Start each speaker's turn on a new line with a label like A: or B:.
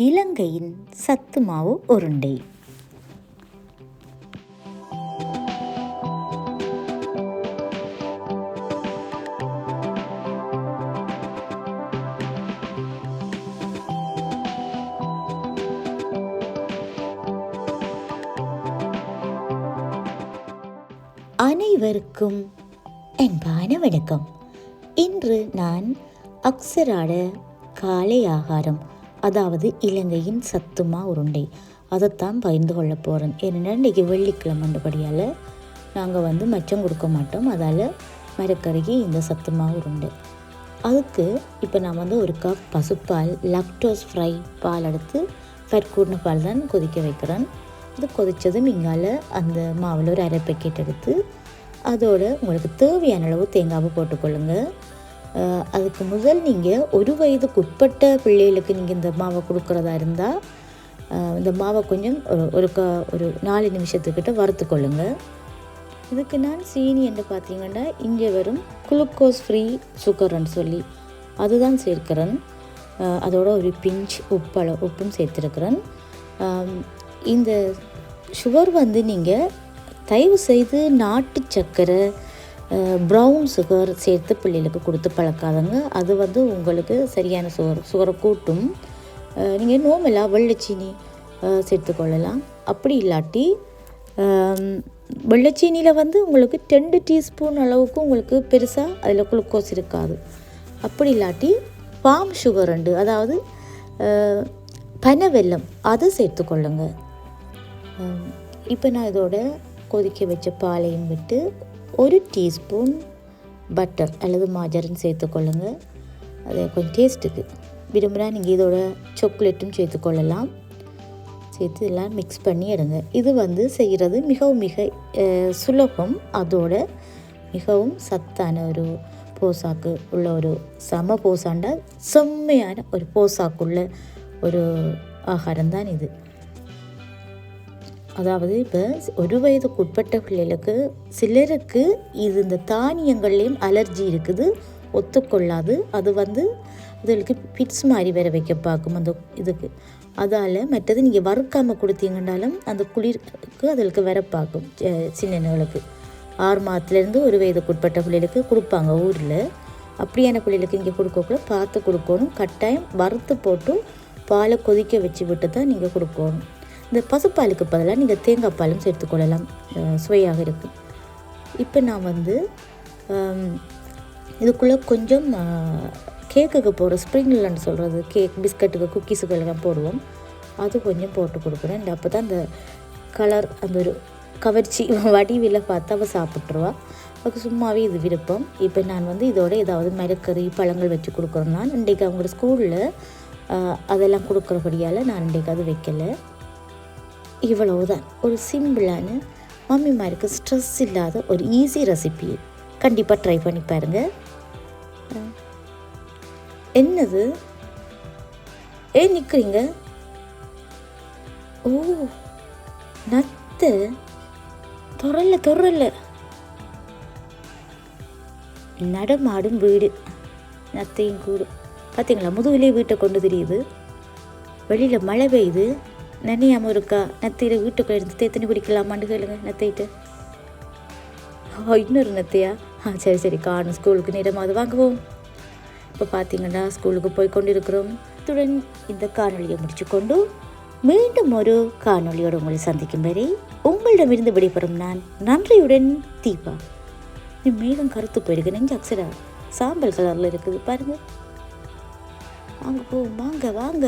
A: இலங்கையின் சத்து மாவு உருண்டை. அனைவருக்கும் அன்பான வணக்கம். இன்று நான் அக்சராட காலை ஆகாரம், அதாவது இலங்கையின் சத்துமா உருண்டை, அதைத்தான் பகிர்ந்து கொள்ள போகிறேன். ஏன்னா இன்றைக்கி வெள்ளிக்கிழமைன்றபடியால் நாங்கள் மச்சம் கொடுக்க மாட்டோம். அதால் மரக்கறிக்கு இந்த சத்துமா உருண்டை. அதுக்கு இப்போ நான் ஒரு கப் பசுப்பால், லாக்டோஸ் ஃப்ரை பால் எடுத்து ஃபேட் கூடின பால் தான் கொதிக்க வைக்கிறேன். இது கொதித்ததும் இங்கால அந்த மாவில் ஒரு அரை பேக்கெட் எடுத்து அதோடு உங்களுக்கு தேவையான அளவு தேங்காவை போட்டுக்கொள்ளுங்க. அதுக்கு முதல் நீங்கள் 1 வயதுக்கு உட்பட்ட பிள்ளைகளுக்கு நீங்கள் இந்த மாவை கொடுக்குறதா இருந்தால் இந்த மாவை கொஞ்சம் ஒரு 4 நிமிஷத்துக்கிட்ட வறுத்துக்கொள்ளுங்க. இதுக்கு நான் சீனி என்று பார்த்தீங்கன்னா இங்கே வரும் குளுக்கோஸ் ஃப்ரீ சுகர்ன்னு சொல்லி அதுதான் சேர்க்கிறேன். அதோட ஒரு பிஞ்ச் உப்பும் சேர்த்துருக்கிறேன். இந்த சுகர் நீங்கள் தயவு செய்து நாட்டு சர்க்கரை, ப்ரௌன் சுகர் சேர்த்து பிள்ளைகளுக்கு கொடுத்து பழக்காதங்க. அது உங்களுக்கு சரியான சுகரை கூட்டும். நீங்கள் நோமெல்லாம் வெள்ளைச்சீனி சேர்த்துக்கொள்ளலாம். அப்படி இல்லாட்டி வெள்ளைச்சீனியில் உங்களுக்கு 2 டீஸ்பூன் அளவுக்கு உங்களுக்கு பெருசாக அதில் குளுக்கோஸ் இருக்காது. அப்படி இல்லாட்டி பாம் சுகர் உண்டு, அதாவது பனை வெல்லம், அதை சேர்த்துக்கொள்ளுங்க. இப்போ நான் இதோட கொதிக்க வச்ச பாலையும் விட்டு 1 டீஸ்பூன் பட்டர் அல்லது மாஜரின் சேர்த்துக்கொள்ளுங்க. அதை கொஞ்சம் டேஸ்ட்டுக்கு விரும்புகிறா நீங்கள் இதோட சாக்லேட்டும் சேர்த்துக்கொள்ளலாம். சேர்த்து எல்லாம் மிக்ஸ் பண்ணி எடுங்க. இது செய்கிறது மிக சுலபம். அதோட மிகவும் சத்தான ஒரு போசாக்கு உள்ள ஒரு சமபோசாண்டா செம்மையான ஒரு போசாக்குள்ள ஒரு ஆகாரம் தான் இது. அதாவது இப்போ 1 வயதுக்கு உட்பட்ட பிள்ளைகளுக்கு சிலருக்கு இது இந்த தானியங்கள்லேயும் அலர்ஜி இருக்குது, ஒத்துக்கொள்ளாது. அது அதுகளுக்கு பிட்ஸ் மாதிரி வேற வைக்க பார்க்கும் அந்த இதுக்கு. அதால் மற்றது நீங்கள் வறுக்காமல் கொடுத்தீங்கன்னாலும் அந்த குளிருக்கு அதுகளுக்கு வேற பார்க்கும். சின்னங்களுக்கு 6 மாதத்துலேருந்து 1 வயதுக்கு உட்பட்ட பிள்ளைகளுக்கு கொடுப்பாங்க ஊரில். அப்படியான பிள்ளைகளுக்கு நீங்கள் கொடுக்கக்குள்ள பார்த்து கொடுக்கணும். கட்டாயம் வறுத்து போட்டு பாலை கொதிக்க வச்சு விட்டு தான் நீங்கள் கொடுக்கணும். இந்த பசுப்பாலுக்கு பதிலாக நீங்கள் தேங்காய் பாலும் சேர்த்துக்கொள்ளலாம், சுவையாக இருக்கும். இப்போ நான் இதுக்குள்ளே கொஞ்சம் கேக்குக்கு போகிற ஸ்ப்ரிங்லன்னு சொல்கிறது, கேக் பிஸ்கட்டுக்கு குக்கீஸுக்கெல்லாம் போடுவோம், அது கொஞ்சம் போட்டு கொடுக்குறேன். அப்போ தான் அந்த கலர் அந்த ஒரு கவர்ச்சி வடிவில் பார்த்து அவள் சாப்பிட்ருவா. அதுக்கு சும்மாவே இது விருப்பம். இப்போ நான் இதோட ஏதாவது மரக்கறி பழங்கள் வச்சு கொடுக்குறேன். நான் இன்றைக்கு அவங்களோட ஸ்கூலில் அதெல்லாம் கொடுக்குறபடியால் நான் இன்றைக்கு அது வைக்கலை. இவ்வளவுதான். ஒரு சிம்பிளான மம்மிமாருக்கு ஸ்ட்ரெஸ் இல்லாத ஒரு ஈஸி ரெசிபி. கண்டிப்பாக ட்ரை பண்ணி பாருங்கள். என்னது நிற்கிறீங்க? ஓ, நத்தை தொரல நடமாடும் வீடு, நத்தையும் கூடு. பார்த்தீங்களா, முதுகிலே வீட்டை கொண்டு தெரியுது. வெளியில் மழை பெய்யுது, நனையாமல் இருக்கா. நத்தையில் வீட்டுக்குள்ளே இருந்து தேத்தனி குடிக்கலாமான்னு கேளுங்க நத்தைட்டு. இன்னொரு நத்தையா? சரி காணும். ஸ்கூலுக்கு நேரமாவது வாங்குவோம். இப்போ பார்த்தீங்கன்னா ஸ்கூலுக்கு போய் கொண்டு இருக்கிறோம். இத்துடன் இந்த காணொலியை முடிச்சு கொண்டு மீண்டும் ஒரு காணொலியோடு உங்களை சந்திக்கும் வரை உங்களிடமிருந்து விடைபெறும் நான் நன்றியுடன் தீபா. மேகம் கருத்து போயிருக்கு, நெஞ்சு அக்ஸரா சாம்பல் கலரில் இருக்குது பாருங்கள். வாங்க வாங்க.